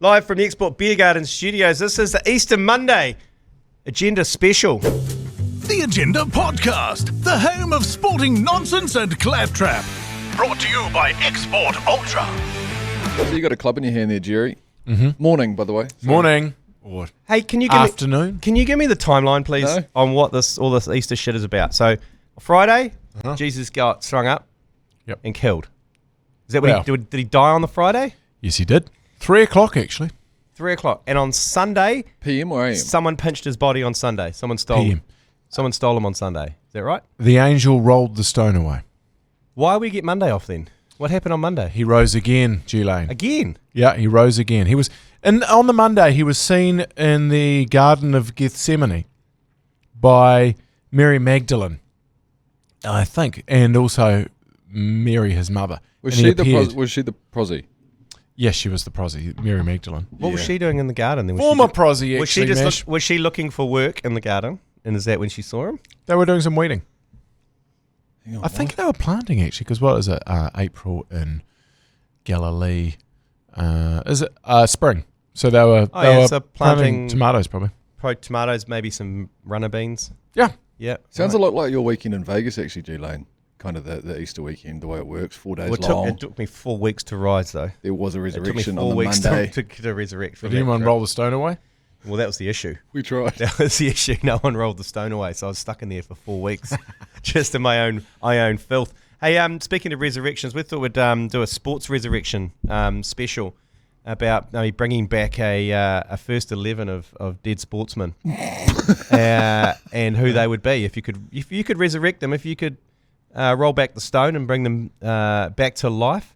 Live from the Export Beer Garden Studios, this is the Easter Monday Agenda Special. The Agenda Podcast, the home of sporting nonsense and claptrap. Brought to you by Export Ultra. So you got a club in your hand there, Jerry. Mm-hmm. Morning, by the way. Sorry. Morning. Or Hey, can you give afternoon. Can you give me the timeline, please, No. on what all this Easter shit is about? So, Friday, Jesus got strung up and killed. Is that what did he die on the Friday? Yes, he did. 3 o'clock, actually. 3 o'clock. And on Sunday, PM or AM? someone pinched his body on Sunday. Someone stole PM. Someone stole him on Sunday. Is that right? The angel rolled the stone away. Why we get Monday off then? What happened on Monday? He rose again, G Lane. Again? Yeah, he rose again. He was, and on the Monday, he was seen in the Garden of Gethsemane by Mary Magdalene, I think, and also Mary, his mother. Was And she he the appeared- was she the prosy? Yes, she was the prosy, Mary Magdalene. What was she doing in the garden then? Former prosy, Was she actually, just Mash. was she looking for work in the garden? And is that when she saw him? They were doing some weeding. Hang on, I think they were planting, actually, because what is it? April in Galilee. Is it spring? So they were, so planting tomatoes, probably. Probably tomatoes, maybe some runner beans. Yeah. Yeah. Sounds a lot like your weekend in Vegas, actually, G Lane. Kind of the Easter weekend, the way it works, 4 days Well, long. it took me 4 weeks to rise, though. There was a It took me resurrection 4 on the weeks Monday. to resurrect from Did anyone that roll the stone away? Well, that was the issue. We tried. That was the issue. No one rolled the stone away, so I was stuck in there for 4 weeks, just in my own filth. Hey, speaking of resurrections, we thought we'd do a sports resurrection special about bringing back a first 11 of dead sportsmen, and who they would be if you could resurrect them, if you could roll back the stone and bring them back to life.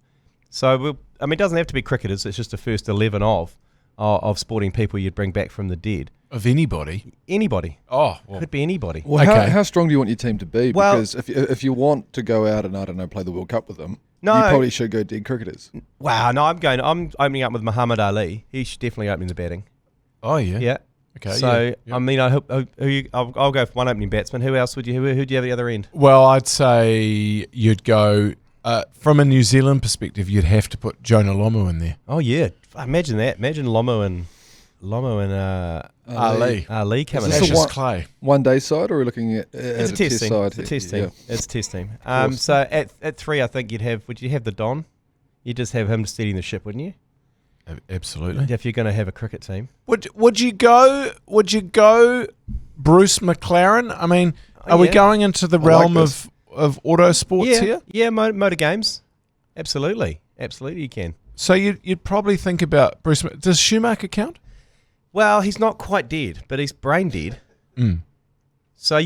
So it doesn't have to be cricketers. It's just a first 11 of sporting people you'd bring back from the dead. Of anybody? Anybody. Oh, well, Could be anybody. Well, Okay. how strong do you want your team to be? Well- Because if you want to go out and, I don't know, play the World Cup with them, No. you probably should go dead cricketers. Wow, no, I'm opening up with Muhammad Ali. He should definitely open the batting. oh yeah. Yeah. Okay. So yeah. I'll go for one opening batsman. Who else would you? Who'd you have at the other end? Well, I'd say you'd go from a New Zealand perspective. You'd have to put Jonah Lomu in there. Oh yeah, imagine that. Imagine Lomu and Ali. Ali coming. Is this in. a Cassius one- Clay. One day side, or are we looking at It's a a test team. side? It's a test team. Yeah. It's a test team. course. So at 3, I think you'd have. Would you have the Don? You'd just have him steadying the ship, wouldn't you? Absolutely. If you're going to have a cricket team. Would you go Bruce McLaren? I mean, are we yeah. going into the like realm this. of auto sports here? Yeah, motor games. Absolutely, you can. So you'd probably think about Bruce. Does Schumacher count? Well, he's not quite dead, but he's brain dead. Mm. So,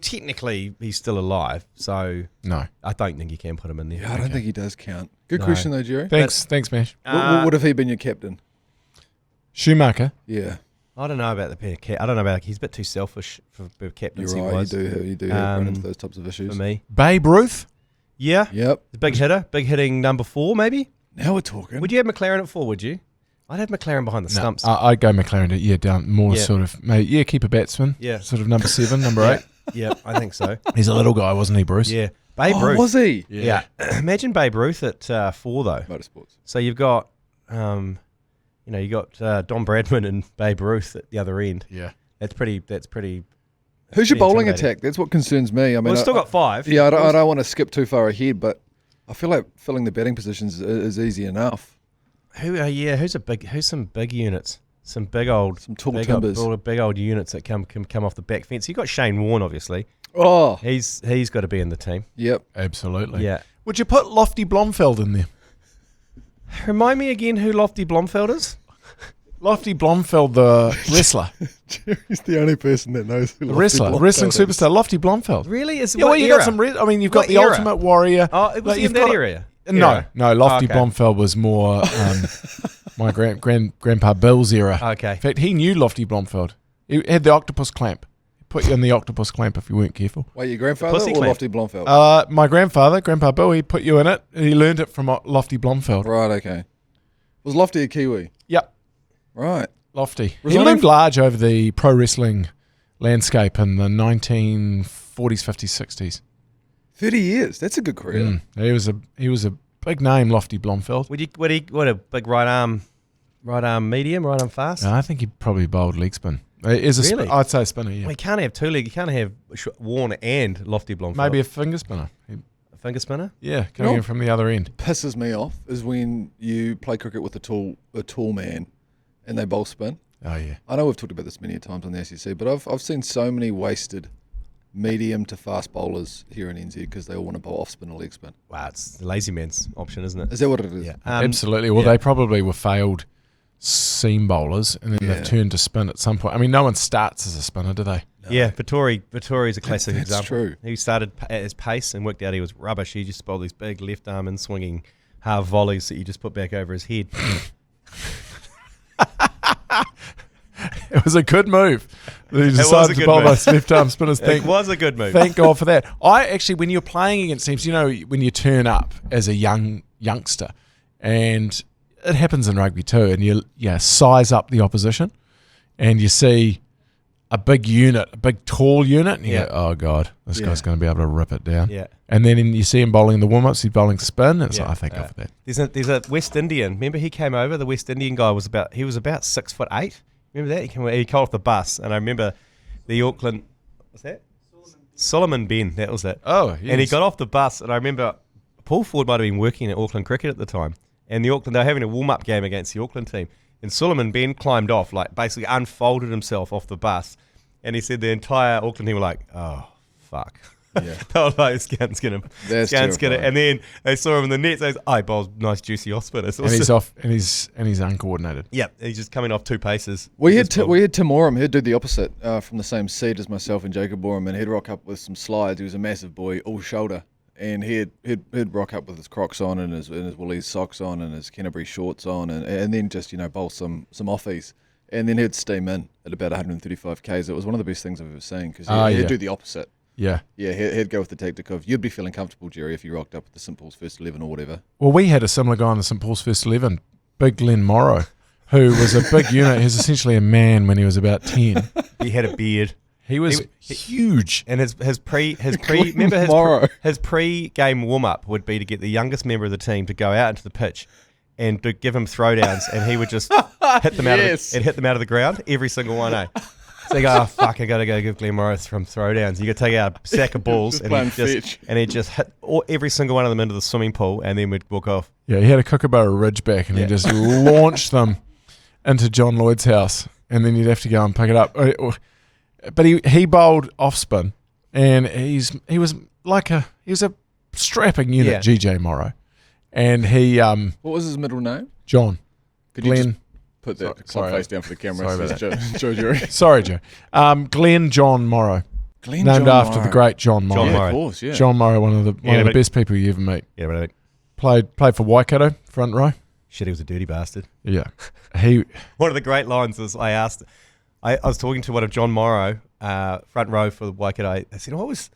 technically, he's still alive. So, No. I don't think you can put him in there. Yeah, I don't think he does count. Good No. question though, Jerry. Thanks, Mash. What if he been your captain? Schumacher. Yeah, I don't know about the pair. I don't know about. He's a bit too selfish for you're captaincy. right. Was You do have run into Um, those types of issues. for me. Babe Ruth. Yeah, Yep. the big hitter, big hitting number 4, maybe. Now we're talking. Would you have McLaren at 4? Would you? I'd have McLaren behind the stumps. I'd go McLaren. Down more Yeah. sort of. Maybe, keep a batsman. Yeah. Sort of number 7, number 8. Yeah, I think so. He's a little guy, wasn't he, Bruce? Yeah, Babe Oh, Ruth. was he? Yeah. Imagine Babe Ruth at 4 though. Motorsports. So you've got, you got Don Bradman and Babe Ruth at the other end. Yeah. That's pretty. Who's your bowling intimidating. attack? That's what concerns me. I mean, Well, we've still got 5. Yeah, I don't want to skip too far ahead, but I feel like filling the batting positions is easy enough. Who's some big units, some big old, Some tall big timbers. big old units that can come off the back fence. You got Shane Warne, obviously. Oh, He's got to be in the team. yep. Absolutely. Yeah. Would you put Lofty Blomfeld in there? Remind me again who Lofty Blomfeld is. Lofty Blomfeld, the wrestler. Jerry's the only person that knows who The wrestling superstar, Lofty Blomfeld. Really? Is Yeah, well, you got some. You've got What the era? Ultimate Warrior. Oh, it was Like, in you've that got- area. No, Lofty Okay. Blomfeld was more my grandpa Bill's era. Okay. In fact, he knew Lofty Blomfeld. He had the octopus clamp. He put you in the octopus clamp if you weren't careful. Wait, your grandfather Pussy or clamp. Lofty Blomfeld? My grandfather, Grandpa Bill, he put you in it. He learned it from Lofty Blomfeld. Right, okay. Was Lofty a Kiwi? Yep, Right. Lofty. He Resigning loomed large over the pro wrestling landscape in the 1940s, 50s, 60s. 30 years. That's a good career. He was a big name, Lofty Blomfeld. What a big right arm Right arm medium, right arm fast. No, I think he probably bowled leg spin. Really? I'd say spinner, yeah. Well, you can't have two leg. You can't have Warner and Lofty Blom. Maybe a finger spinner. A finger spinner. Yeah, coming in from the other end. Pisses me off is when you play cricket with a tall man and they bowl spin. Oh, yeah. I know we've talked about this many times on the ACC, but I've seen so many wasted medium to fast bowlers here in NZ because they all want to bowl off spin or leg spin. Wow, it's the lazy man's option, isn't it? Is that what it is? Yeah, Absolutely. Well, they probably were failed seam bowlers, and then they've turned to spin at some point. I mean, no one starts as a spinner, do they? No. Yeah, Vittori's a classic That's example. true. He started at his pace and worked out he was rubbish. He just bowled these big left arm and swinging half volleys that you just put back over his head. It was a good move. He decided to bowl those left arm spinners. It was a good move. Thank God for that. I actually, when you're playing against teams, you know, when you turn up as a youngster, and it happens in rugby too, and you size up the opposition, and you see a big unit, a big tall unit, and you go, oh God, this guy's going to be able to rip it down. Yeah. And then you see him bowling the warm-ups, he's bowling spin, and it's like, thank God for that. There's a West Indian. Remember he came over, the West Indian guy was about 6'8". Remember that? He came off the bus, and I remember the Auckland, what's that? Solomon Ben, that was it. Oh, yes. And he got off the bus, and I remember Paul Ford might have been working at Auckland Cricket at the time, and they were having a warm-up game against the Auckland team, and Solomon Ben climbed off, like basically unfolded himself off the bus, and he said the entire Auckland team were like, oh, fuck. Yeah. They were like, Scout's get him. That's Scout's get it. terrifying. And then they saw him in the net, so he bowls nice juicy off spinners. And he's off, and he's uncoordinated. Yeah, he's just coming off two paces. We had Tim Oram. He'd do the opposite from the same seat as myself and Jacob Oram, and he'd rock up with some slides. He was a massive boy, all shoulder, and he'd rock up with his Crocs on and his Woolies socks on and his Canterbury shorts on, and then just bowl some offies, and then he'd steam in at about 135 k's. It was one of the best things I've ever seen because he'd do the opposite. Yeah. Yeah, he'd go with the tactic of you'd be feeling comfortable, Jerry, if you rocked up with the St Paul's first 11 or whatever. Well, we had a similar guy on the St Paul's first 11, Big Glenn Morrow, who was a big unit. He was essentially a man when he was about 10. He had a beard. He was huge. And his pre game warm up would be to get the youngest member of the team to go out into the pitch and to give him throwdowns, and he would just hit them out of the ground, every single one, eh? So you go, oh fuck, I gotta go give Glenn Morris from throwdowns. You could take out a sack of balls and he'd just hit every single one of them into the swimming pool, and then we'd walk off. Yeah, he had a Kookaburra Ridgeback, and he just launched them into John Lloyd's house, and then you'd have to go and pick it up. But he bowled off spin, and he was a strapping unit, GJ Morrow, and he What was his middle name? John. Could you Glenn. just put that face down for the camera? Sorry about Joe Jerry. Sorry, Joe. Glenn John Morrow. Named after the great John Morrow. John Morrow. Of course, yeah. John Morrow, one of the best people you ever meet. Yeah, but Played for Waikato, front row. shit, he was a dirty bastard. Yeah. One of the great lines was I was talking to one of John Morrow, front row for the Waikato. I said, what was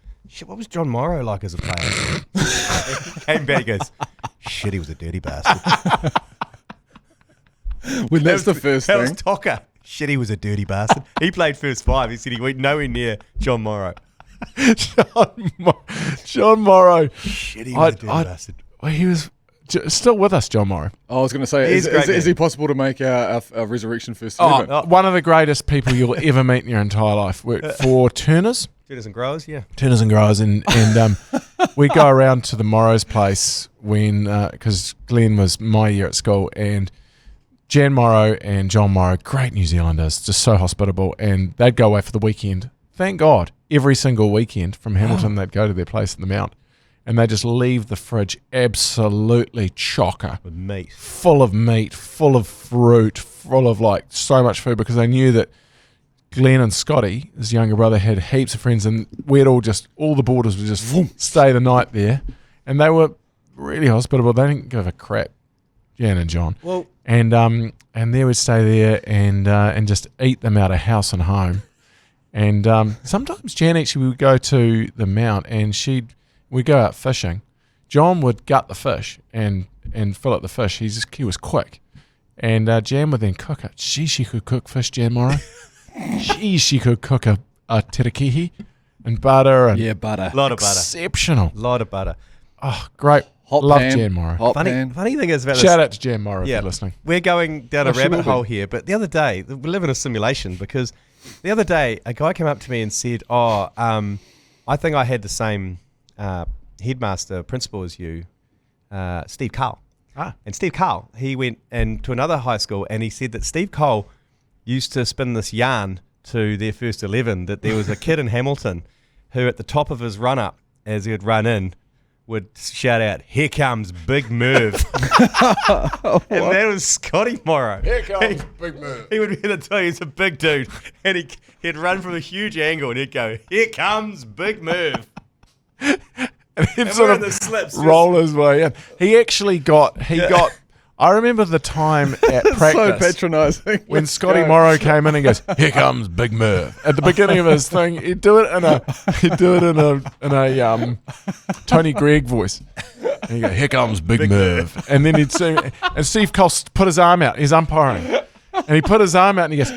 John Morrow like as a player? He came back, he goes, shit, he was a dirty bastard. When that's the first that thing. was Tocker. Shit, he was a dirty bastard. He played first five. He said he went nowhere near John Morrow. John Morrow. Shit, he was a dirty bastard. Well, he was still with us, John Morrow. I was going to say, is he possible to make our Resurrection first 11? One of the greatest people you'll ever meet in your entire life. Worked for Turners. Turners and Growers, yeah. Turners and Growers, and we go around to the Morrow's place when because Glenn was my year at school, and Jan Morrow and John Morrow, great New Zealanders, just so hospitable, and they'd go away for the weekend. Thank God, every single weekend from Hamilton, they'd go to their place in the Mount, and they just leave the fridge absolutely chocker, With meat, full of fruit, full of like so much food, because they knew that Glenn and Scotty, his younger brother, had heaps of friends, and we'd all the boarders would just stay the night there, and they were really hospitable. They didn't give a crap, Jan and John. Well, and they would stay there and just eat them out of house and home. And sometimes Jan actually would go to the Mount, and we'd go out fishing. John would gut the fish and fillet the fish. He was quick, and Jan would then cook it. She could cook fish, Jan Morrow. she could cook a tirakihi and butter. And Yeah, butter. a lot of butter. Exceptional. A lot of butter. Oh, great Hot Love pan. Jan Morrow. Hot Funny pan. thing is about this. Shout out to Jan Morrow if you're listening. We're going down a Oh, she will rabbit be. hole here, but the other day, we live in a simulation because the other day a guy came up to me and said, I think I had the same headmaster principal as you, Steve Carl. And Steve Carl, he went to another high school and he said that Steve Cole used to spin this yarn to their first 11 that there was a kid in Hamilton who at the top of his run-up, as he would run in, would shout out, "Here comes Big Merv." And that was Scotty Morrow. Here comes Big Merv. He would be the tell you he's a big dude. And he'd run from a huge angle and he'd go, "Here comes Big Merv." And he'd And sort we're of in the slips, roll his way in. He actually got. I remember the time at So practice patronising. when Let's Scotty go. Morrow came in and goes, "Here comes Big Merv." At the beginning of his thing, he'd do it in a Tony Gregg voice. And he'd go, "Here comes Big Merv," and then he'd say, and Steve Cole put his arm out. He's umpiring, and he put his arm out and he goes,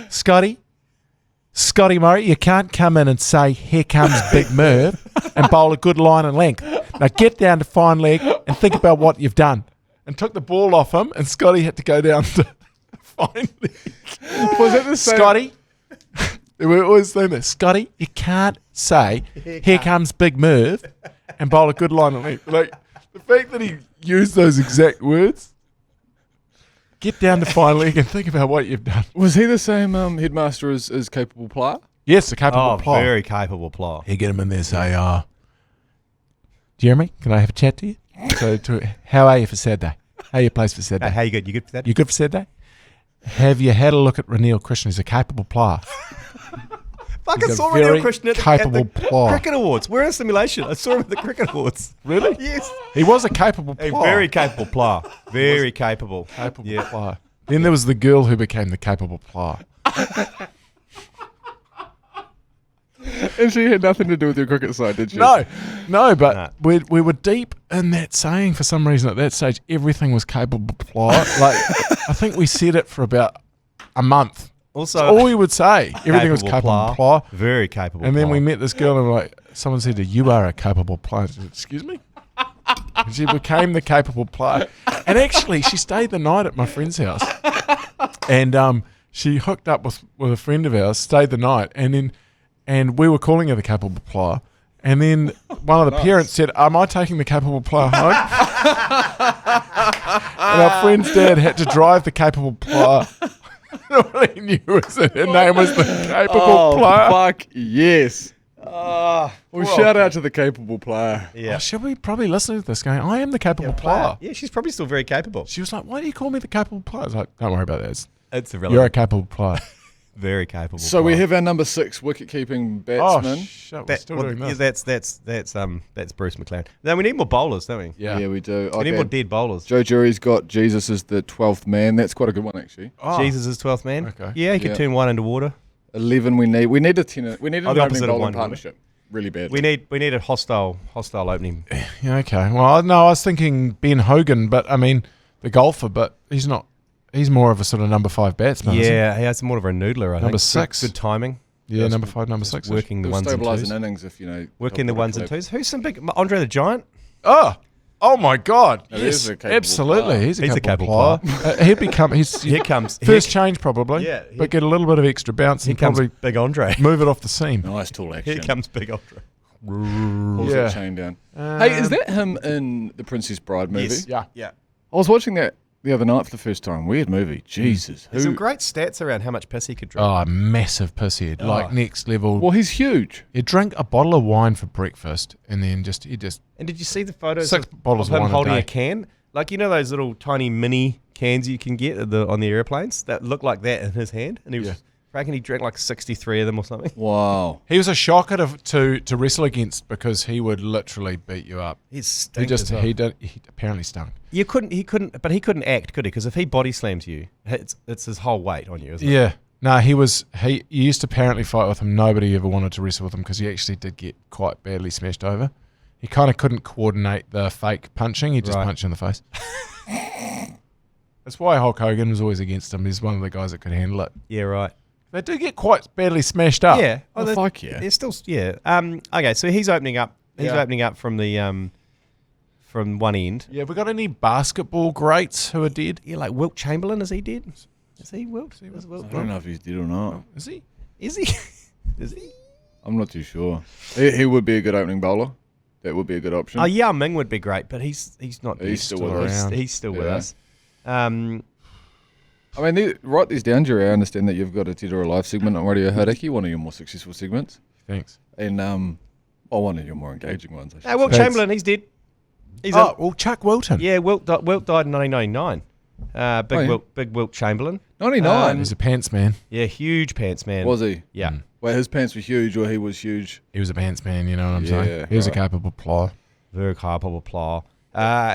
Scotty Morrow, you can't come in and say, "Here comes Big Merv," and bowl a good line and length. Now get down to fine leg and think about what you've done. And took the ball off him, and Scotty had to go down to fine leg. Was it the same? Scotty, we always saying this. Scotty, you can't say, "Here comes Big Merv," and bowl a good line and length. Like the fact that he used those exact words. Get down to fine leg and think about what you've done. Was he the same headmaster as capable player? Yes, a capable player. very capable player. You get him in there, say, Jeremy, can I have a chat to you? How are you for Saturday? How are your place for Saturday? How you good? You good for that? You good for Saturday? Have you had a look at Reniel Christian? He's a capable player. Fucking He's a saw very Reniel Christian at capable the player. cricket awards. We're in a simulation. I saw him at the cricket awards. Really? Yes. He was a capable A player. very capable player. Very capable. capable Yeah. player. Then there was the girl who became the capable player. And she had nothing to do with your cricket side, did she? No, but No. we were deep in that saying for some reason at that stage. Everything was capable player. Like I think we said it for about a month. Also, That's all we would say. Everything was capable player. Very capable. And then we player. met this girl and we're like, someone said to her, "You are a capable player." She said, "Excuse me?" And she became the capable player. And actually, she stayed the night at my friend's house. And she hooked up with a friend of ours, stayed the night, and we were calling her the capable player. And then one of the parents said, "Am I taking the capable player home?" And our friend's dad had to drive the capable player. All he knew was that her name was the capable player. Fuck yes. Well, shout out to the capable player. Yeah. Oh, should we probably listen to this going, "I am the capable player"? Yeah, she's probably still very capable. She was like, "Why do you call me the capable player?" I was like, "Don't worry about that. It's You're a irrelevant. capable player." Very capable. So we player. have our number 6 wicket-keeping Oh, batsman. shit, we're That, still well, doing yeah, this. that's Bruce McLaren. No, we need more bowlers, don't we? Yeah. Yeah, we do. We need more Okay. dead bowlers. Joe Jury's got Jesus as the 12th man. That's quite a good one, actually. Oh, Jesus is 12th man. Okay. Yeah, he could Yeah. turn one into water. 11 we need. We need a 10. We need an the opening opposite of bowling one, partnership. Really bad. We need a hostile opening. Yeah, okay. Well, no, I was thinking Ben Hogan, but I mean, the golfer, but he's not. He's more of a sort of number 5 batsman. isn't he? Yeah, he has more of a noodler. I think. Number 6. Good timing. Yeah, Yes, number 5, number 6. Working the He'll ones and stabilise twos. an innings if, you know. Working the top ones order and club. twos. Who's some big? Andre the Giant. Oh my God! No, yes, he's a capable absolutely. player. He's a He's a capable capable player. He'd become. He's Here comes. first change probably. Yeah, but get a little bit of extra bounce Here and comes probably Big Andre. move it off the seam. Nice tall action. Here comes Big Andre. Pulls Yeah. that chain down. Hey, is that him in the Princess Bride movie? Yes. Yeah. Yeah. I was watching that the other night for the first time. Weird movie. Jesus. There's some great stats around how much piss he could drink. Oh, massive pisshead, like next level. Well, he's huge. You drink a bottle of wine for breakfast, and then he just And did you see the photos 6 of bottles of him wine a holding day. a can? Like, you know those little tiny mini cans you can get on the airplanes that look like that in his hand? And he was, Yeah. I reckon he drank like 63 of them or something. Wow. He was a shocker to wrestle against because he would literally beat you up. He's He apparently stunk. he couldn't act, could he? Because if he body slams you, it's his whole weight on you, isn't it? Yeah. No, you used to apparently fight with him. Nobody ever wanted to wrestle with him because he actually did get quite badly smashed over. He kind of couldn't coordinate the fake punching. He'd just Right. punch you in the face. That's why Hulk Hogan was always against him. He's one of the guys that could handle it. Yeah, right. They do get quite badly smashed up. Yeah. Oh, fuck yeah. They're still, yeah. Okay, so he's opening up. He's Yeah. opening up from the from one end. Yeah, have we got any basketball greats who are dead? Yeah, like Wilt Chamberlain, is he dead? Is he Wilt? Is Wilt I don't know if he's dead or not. Is he? Is he? Is he? I'm not too sure. He would be a good opening bowler. That would be a good option. Oh, Yao Ming would be great, but he's not. He's still with us. He's still with Yeah. us. I mean, write these down, Jerry. I understand that you've got a Dead or Alive segment on Radio Hauraki, one of your more successful segments. Thanks. And, one of your more engaging ones, I should Wilt say. Chamberlain, he's dead. He's Oh, well, Chuck Wilton. yeah, Wilt died in 1999. Big Wilt Chamberlain. 99. He's a pants man. Yeah, huge pants man. Was he? Yeah. Wait, his pants were huge or he was huge? He was a pants man, you know what I'm Yeah, saying? He was a right. capable player. Very capable player.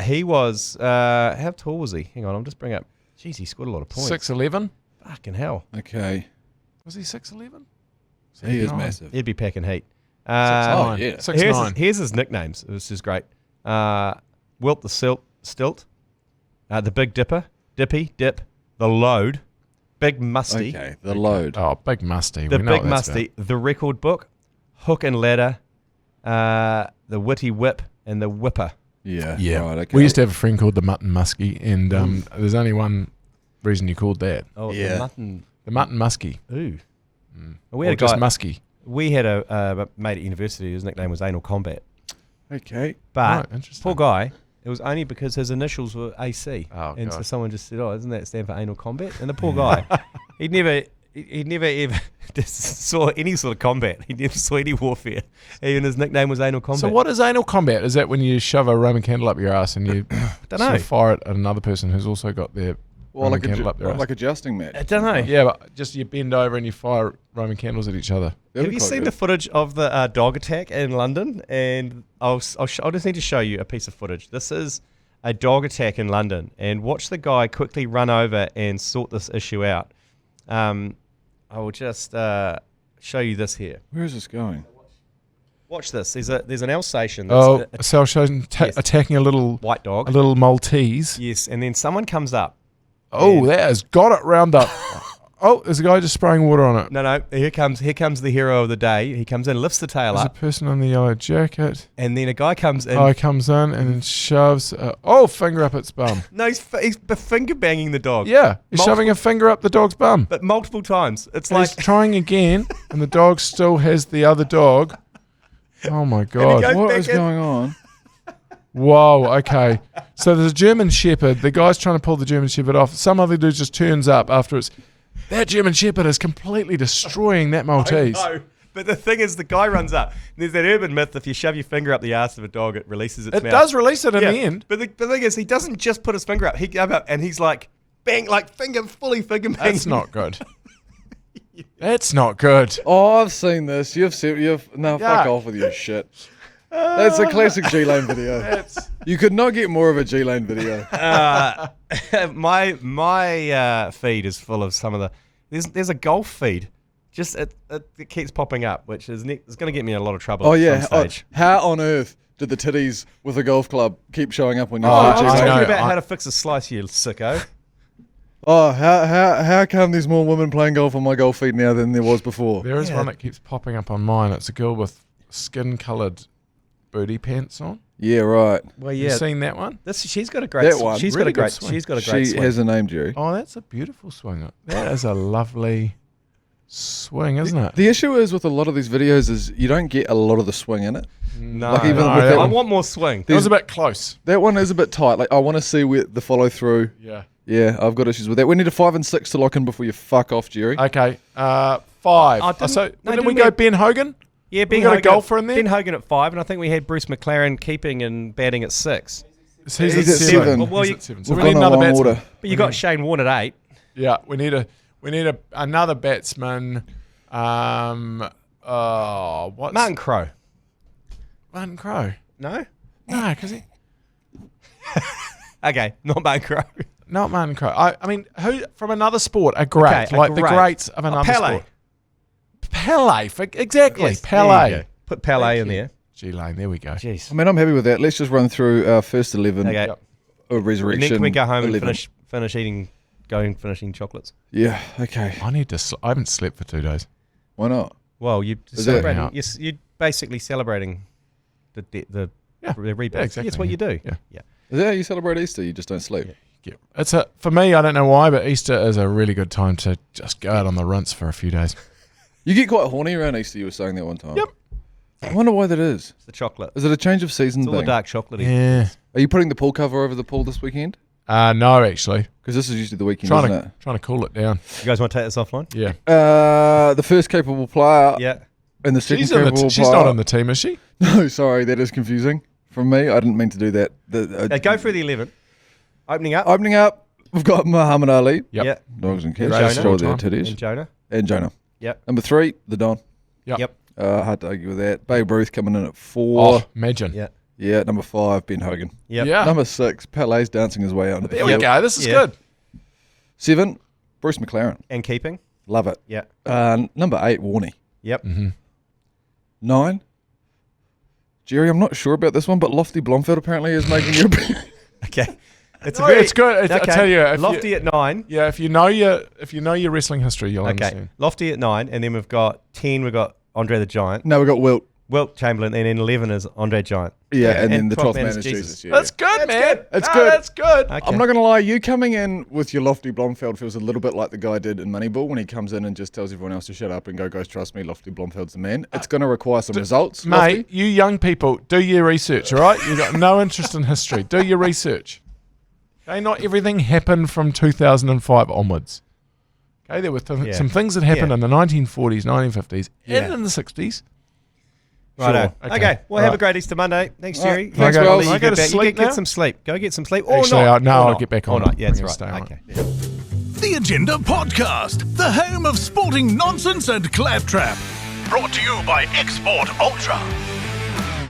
He was, how tall was he? Hang on, I'm just bringing up. Jeez, he scored a lot of points. 6'11"? Fucking hell. Okay. Was he 6'11"? He is 6'9". massive. He'd be packing heat. 6'9". yeah. 6'9". Here's his nicknames. This is great. Wilt the Stilt, the Big Dipper, Dippy, Dip, the Load, Big Musty, Okay, the load. Oh, big musty. the we know Big what that's Musty, the Record Book, Hook and Ladder, the Witty Whip, and the Whipper. Yeah. about. Yeah. Right, okay. We used to have a friend called the Mutton Muskie, and there's only one reason you called that. Oh, Yeah. the mutton. The Mutton Muskie. Ooh. Or We had a just guy. Muskie. We had a mate at university. His nickname was Anal Combat. Okay. But Right, interesting. poor guy, it was only because his initials were AC. Oh, and so God. someone just said, "Oh, doesn't that stand for anal combat?" And the poor guy, he'd never ever just saw any sort of combat. He never saw any warfare. Even his nickname was Anal Combat. So what is anal combat? Is that when you shove a Roman candle up your ass and you Don't sort know. of fire it at another person who's also got their Well, Roman like candle up their ass? a jousting match. I don't know. Yeah, but just you bend over and you fire Roman candles at each other. That'd Have be you quite seen good. the footage of the dog attack in London? And I'll just need to show you a piece of footage. This is a dog attack in London, and watch the guy quickly run over and sort this issue out. I will just show you this here. Where is this going? Watch this. There's an Alsatian. That's Oh, a so showing Yes. attacking a little white dog. Maltese. Yes, and then someone comes up. Oh, And- that has got it round up. Oh, there's a guy just spraying water on it. No, here comes the hero of the day. He comes in, lifts the tail There's a up, person in the yellow jacket. and then a guy comes in. Oh, he comes in and shoves. Finger up its bum. No, he's finger banging the dog. Yeah, he's Multiple- shoving a finger up the dog's bum. but multiple times. It's And like he's trying again, and the dog still has the other dog. Oh my goes god! What back is in. going on? Whoa. Okay. So there's a German Shepherd. The guy's trying to pull the German Shepherd off. Some other dude just turns up after it's. That German Shepherd is completely destroying that Maltese. No, but the thing is, the guy runs up. There's that urban myth: if you shove your finger up the arse of a dog, it releases its It mouth. does release it in Yeah, the end. But the thing is, he doesn't just put his finger up. He goes up and he's like, bang, like fully finger bang. That's not good. That's not good. Oh, I've seen this. You've no, fuck Yeah. off with your shit. That's a classic G Lane video. That's You could not get more of a G Lane video. My feed is full of some of the. There's a golf feed. Just it keeps popping up, which is it's going to get me in a lot of trouble. Oh at yeah. some stage. How on earth did the titties with a golf club keep showing up when you I see was G I Lane? talking know. about how to fix a slice, you sicko. Oh, how come there's more women playing golf on my golf feed now than there was before? There is Yeah. one that keeps popping up on mine. It's a girl with skin-coloured booty pants on. Yeah, right. Well, You yeah. seen that one? She's got a great. That one, She's really got a good great. swing. She's got a great She swing. has a name, Jerry. Oh, that's a beautiful swing. That is a lovely swing, isn't it? The issue is with a lot of these videos is you don't get a lot of the swing in it. No, Like even no, with that that I one, want more swing. It was a bit close. that one is a bit tight. Like I want to see where the follow through. Yeah. Yeah, I've got issues with that. We need a 5 and 6 to lock in before you fuck off, Jerry. Okay. 5. Oh, didn't- So no, didn't we didn't go we- Ben Hogan? Yeah, Ben We got a Hogan. golfer in there? Ben Hogan at 5, and I think we had Bruce McLaren keeping and batting at 6. He's He's at at 7. seven. Well, He's you- at 7. So We've we need gone on another long batsman. order. But you got Shane Warne at 8. Yeah, we need another batsman. What's Martin Crowe. Martin Crowe? No? No, because he Okay, not Martin Crowe. not Martin Crowe. I mean, who from another sport? A great, Okay, a like the great. greats of another Pele. sport. Pele, exactly. Yes, Pele. there you go. Put Pele Thank in you. there. G Lane, there we go. Jeez. I mean, I'm happy with that. Let's just run through our first 11 Okay. Yep. of And Resurrection. then can we go home 11. and finish eating, finishing chocolates? Yeah, okay. I need to. I haven't slept for 2 days. Why not? Well, you're Is celebrating. it? You're basically celebrating the Yeah, They're rebirths. Yeah, exactly. It's what you do. Yeah. Is that how you celebrate Easter? You just don't sleep? Yeah. For me, I don't know why, but Easter is a really good time to just go out on the rinse for a few days. You get quite horny around Easter, you were saying that one time. Yep. I wonder why that is. It's the chocolate. Is it a change of season It's all the thing? dark chocolate. Yeah. Are you putting the pool cover over the pool this weekend? No, actually. Because this is usually the weekend, Trying isn't to cool it down. You guys want to take this offline? Yeah. it? The first capable player Yeah. and the second She's capable player. she's not on the team, is she? No, sorry, that is confusing from me. I didn't mean to do that. Go through the 11. Opening up. Opening up, we've got Muhammad Ali. Yep. Yeah. Dogs and cats. Jonah. Show their And titties. Jonah. And Jonah. Yep. Number 3, the Don. Yep. Hard to argue with that. Babe Ruth coming in at 4. Oh, imagine. Yeah. Yeah, number 5, Ben Hogan. Yep. Yeah. Number 6, Pele's dancing his way out into the There we field. go. This is Yeah. good. 7, Bruce McLaren. And keeping. Love it. Yeah. Number 8, Warney. Yep. Mm-hmm. 9, Jerry, I'm not sure about this one, but Lofty Blomfield apparently is making your Okay. It's It's good. I Okay. tell you, if Lofty at 9. Yeah, if you know your wrestling history, you'll Okay. understand. Lofty at 9, and then we've got 10. We've got Andre the Giant. No, we got Wilt. Wilt Chamberlain, and then 11 is Andre Giant. Yeah, and then the 12th 12th man is Jesus. Jesus. Yeah. That's good, man. It's good. That's good. Okay. I'm not going to lie, you coming in with your Lofty Blomfield feels a little bit like the guy did in Moneyball when he comes in and just tells everyone else to shut up and go, guys, trust me, Lofty Blomfield's the man. It's going to require some results. Mate, Lofty. you young people, do your research, all right? You've got no interest in history. Do your research. Okay, not everything happened from 2005 onwards. Okay, there were some things that happened in the 1940s, 1950s, and in the 60s. Righto. Sure. Okay. Well, have a Right. great Easter Monday. Thanks, All right. Jerry. Thanks, I'll Wells. let you I go to back. You sleep get now? some sleep. Go get some sleep. Or Actually, not. no, Or I'll not. get back Or on. not. Yeah, that's I'm right. gonna Okay. stay on The Agenda Podcast, the home of sporting nonsense and claptrap. Brought to you by Export Ultra.